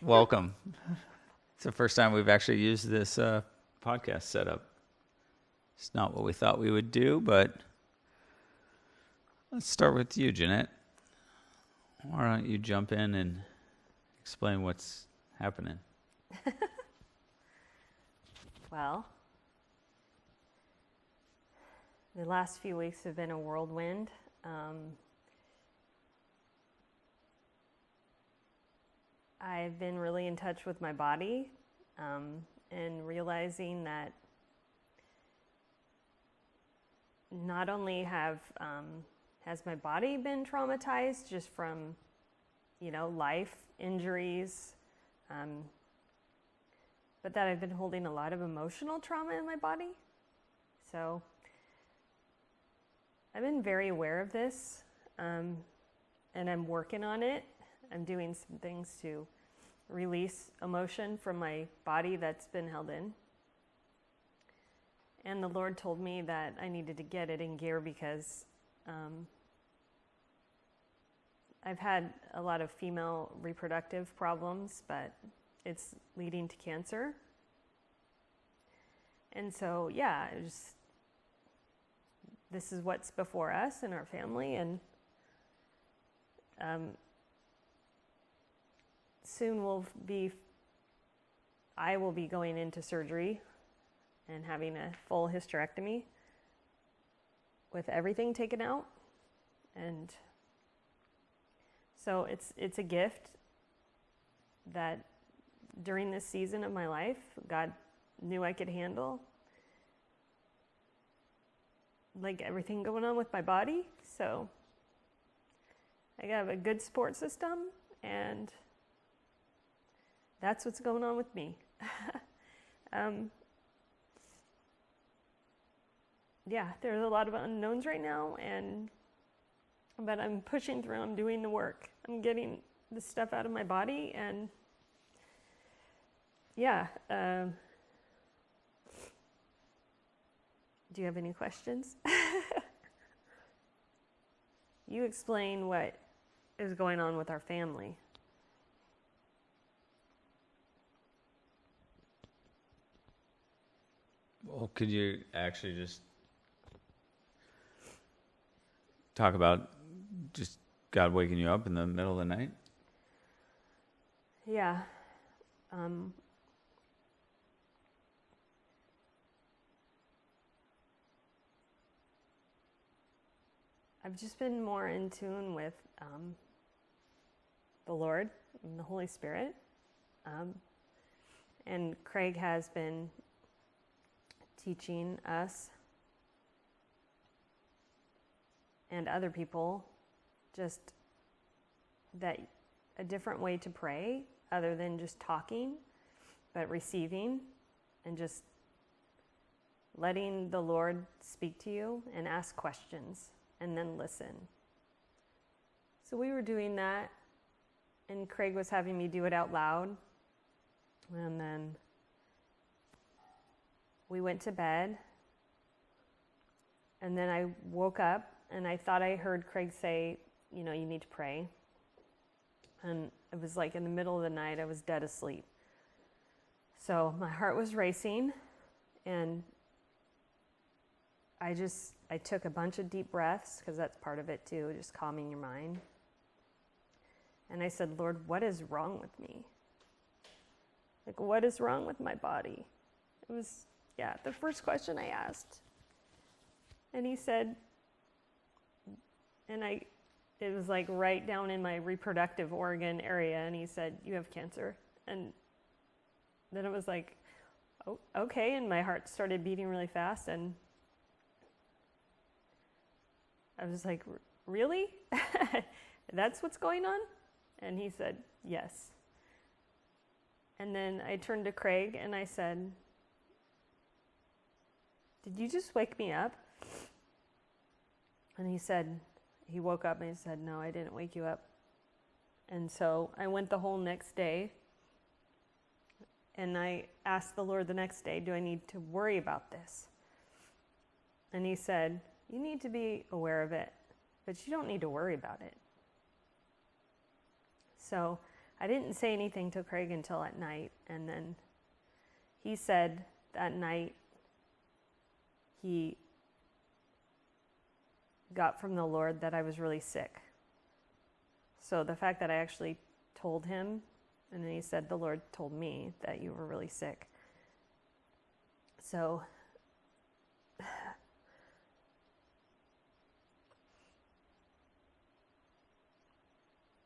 Welcome. It's the first time we've actually used this podcast setup. It's not what we thought we would do, but let's start with you, Jeanette. Why don't you jump in and explain what's happening? Well, the last few weeks have been a whirlwind. I've been really in touch with my body and realizing that not only has my body been traumatized just from, life, injuries, but that I've been holding a lot of emotional trauma in my body. So I've been very aware of this, and I'm working on it. I'm doing some things to release emotion from my body that's been held in. And the Lord told me that I needed to get it in gear because I've had a lot of female reproductive problems, but it's leading to cancer. And so, this is what's before us and our family, and soon I will be going into surgery and having a full hysterectomy with everything taken out. And so it's a gift that during this season of my life, God knew I could handle, like everything going on with my body. So I have a good support system, and that's what's going on with me. There's a lot of unknowns right now, but I'm pushing through. I'm doing the work. I'm getting the stuff out of my body, and do you have any questions? You explain what is going on with our family. Well, could you actually just talk about just God waking you up in the middle of the night? Yeah. I've just been more in tune with the Lord and the Holy Spirit. And Craig has been teaching us and other people just that a different way to pray other than just talking, but receiving and just letting the Lord speak to you and ask questions and then listen. So we were doing that, and Craig was having me do it out loud. And then we went to bed, and then I woke up, and I thought I heard Craig say, you need to pray. And it was like in the middle of the night, I was dead asleep. So my heart was racing, and I took a bunch of deep breaths, because that's part of it too, just calming your mind. And I said, Lord, what is wrong with me? Like, what is wrong with my body? It was, the first question I asked. And he said, it was like right down in my reproductive organ area, and he said, you have cancer. And then it was like, oh, okay, and my heart started beating really fast, and I was like, really? That's what's going on? And he said, yes. And then I turned to Craig and I said, did you just wake me up? And he woke up and he said, no, I didn't wake you up. And so I went the whole next day, and I asked the Lord the next day, do I need to worry about this? And he said, you need to be aware of it, but you don't need to worry about it. So I didn't say anything to Craig until at night, and then he said that night he got from the Lord that I was really sick. So the fact that I actually told him, and then he said, the Lord told me that you were really sick. So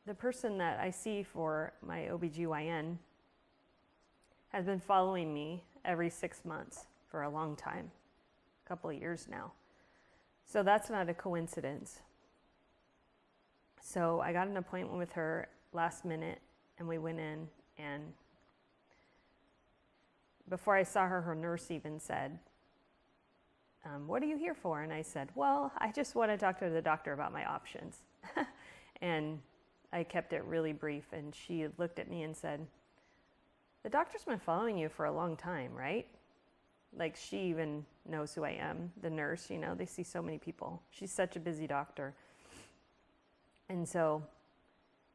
the person that I see for my OBGYN has been following me every 6 months for a long time, a couple of years now. So that's not a coincidence. So I got an appointment with her last minute, and we went in, and before I saw her, her nurse even said, what are you here for? And I said, well, I just want to talk to the doctor about my options. And I kept it really brief, and she looked at me and said, the doctor's been following you for a long time, right? Like, she even knows who I am, the nurse, you know, they see so many people. She's such a busy doctor. And so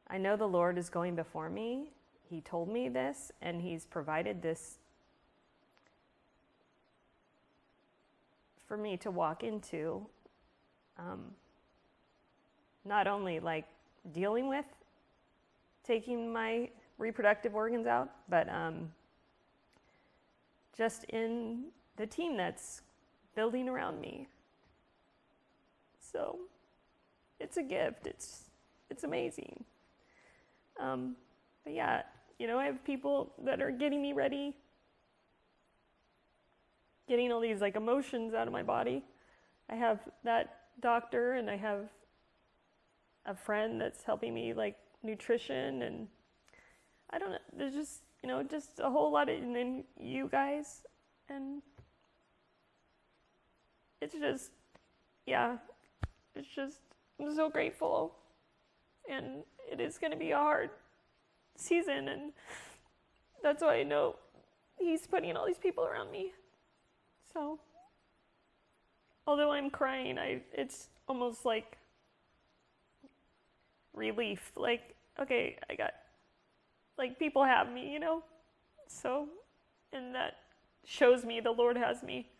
I know the Lord is going before me. He told me this, and he's provided this for me to walk into, not only like dealing with taking my reproductive organs out, but just in the team that's building around me. So it's a gift. It's amazing. But yeah, you know, I have people that are getting me ready, getting all these like emotions out of my body. I have that doctor, and I have a friend that's helping me like nutrition, and I don't know, there's just, you know, just a whole lot of, and then you guys, and it's just, yeah, it's just, I'm so grateful, and it is going to be a hard season, and that's why I know he's putting all these people around me. So, although I'm crying, it's almost like relief. Like, okay, I got, like, people have me, you know? So, and that shows me the Lord has me.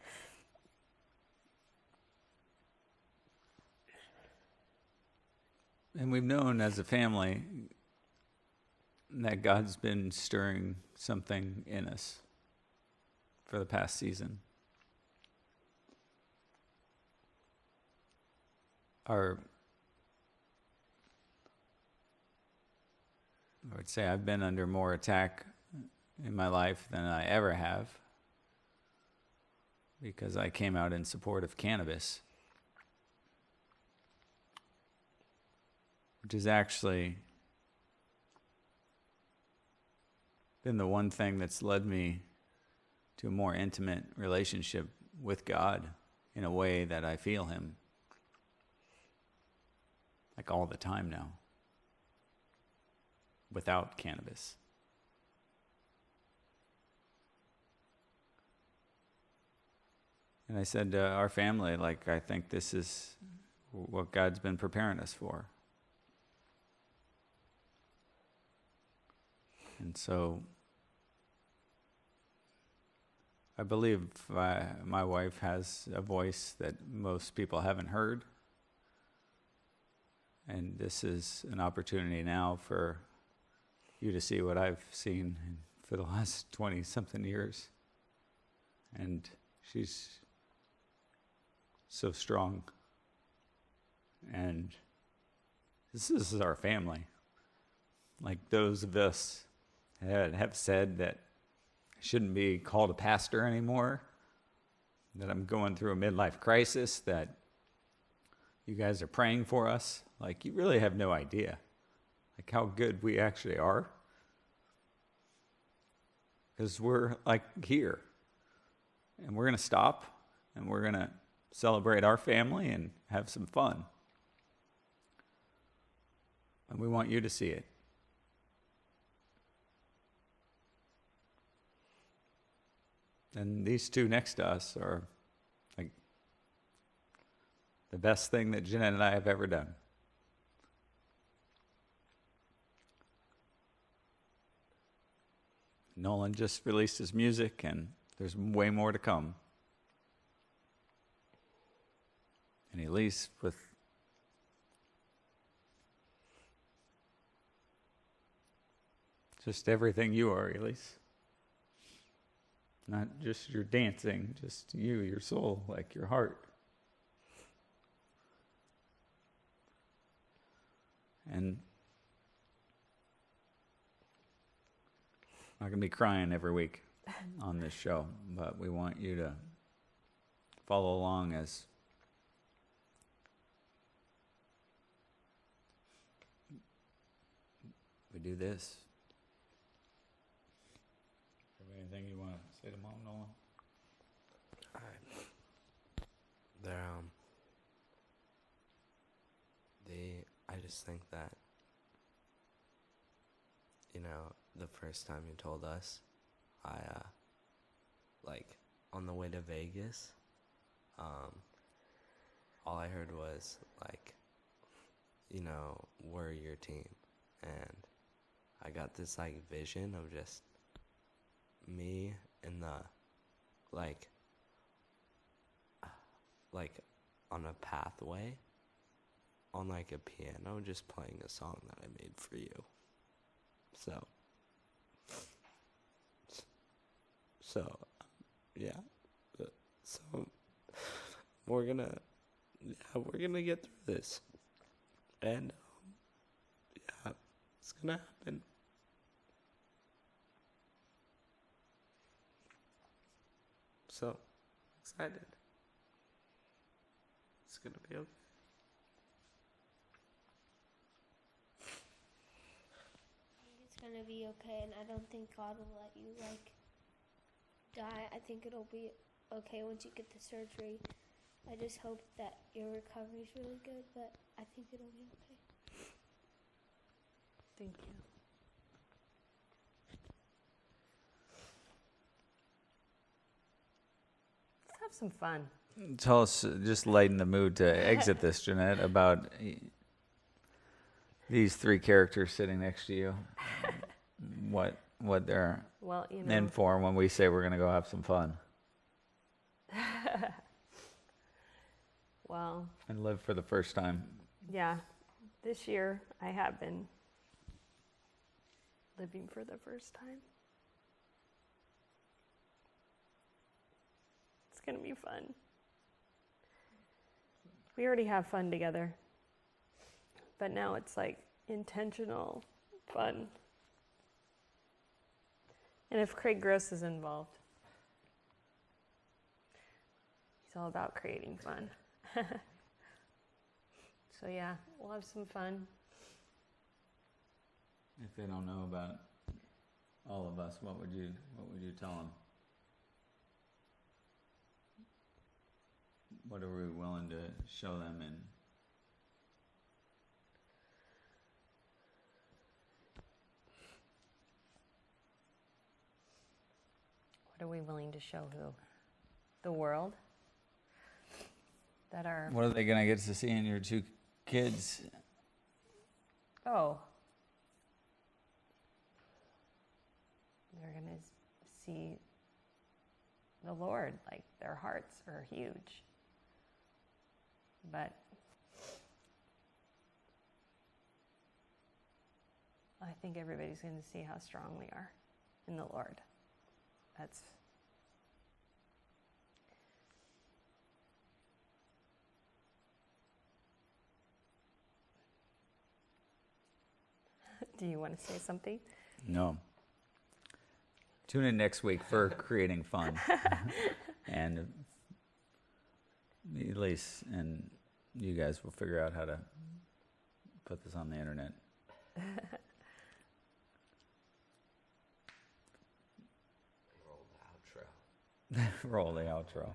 And we've known as a family that God's been stirring something in us for the past season. I would say I've been under more attack in my life than I ever have, because I came out in support of cannabis, which has actually been the one thing that's led me to a more intimate relationship with God in a way that I feel him like all the time now, without cannabis. And I said to our family, like, I think this is what God's been preparing us for. And so I believe my wife has a voice that most people haven't heard. And this is an opportunity now for you to see what I've seen for the last 20-something years. And she's so strong. And this is our family. Like those of us that have said that I shouldn't be called a pastor anymore, that I'm going through a midlife crisis, that you guys are praying for us. Like, you really have no idea, like, how good we actually are. Because we're, like, here. And we're going to stop, and we're going to celebrate our family and have some fun. And we want you to see it. And these two next to us are, like, the best thing that Jeanette and I have ever done. Nolan just released his music, and there's way more to come. And Elise with just everything you are, Elise. Not just your dancing, just you, your soul, like your heart. And I'm not going to be crying every week on this show, but we want you to follow along as we do this. Anything you want to say to Mom, Nolan? I just think that, the first time you told us, on the way to Vegas, all I heard was, we're your team. And I got this, vision of just me in the, on a pathway, on, a piano, just playing a song that I made for you. Yeah. So, we're gonna get through this. And, it's gonna happen. So, excited. It's gonna be okay. It's gonna be okay, and I don't think God will let you die. I think it'll be okay once you get the surgery. I just hope that your recovery is really good, but I think it'll be okay. Thank you. Let's have some fun. Tell us, just lighten the mood to exit this, Jeanette, about these three characters sitting next to you. What they're in for when we say we're going to go have some fun. Well. And live for the first time. Yeah. This year, I have been living for the first time. It's going to be fun. We already have fun together. But now it's intentional fun. And if Craig Gross is involved, he's all about creating fun. So yeah, we'll have some fun. If they don't know about all of us, what would you tell them? What are we willing to show them in? What are we willing to show who? The world? That are... What are they going to get to see in your two kids? Oh. They're going to see the Lord. Their hearts are huge. But I think everybody's going to see how strong we are in the Lord. That's... Do you want to say something? No. Tune in next week for creating fun. And Elise and you guys will figure out how to put this on the internet. Roll the outro. Roll the outro.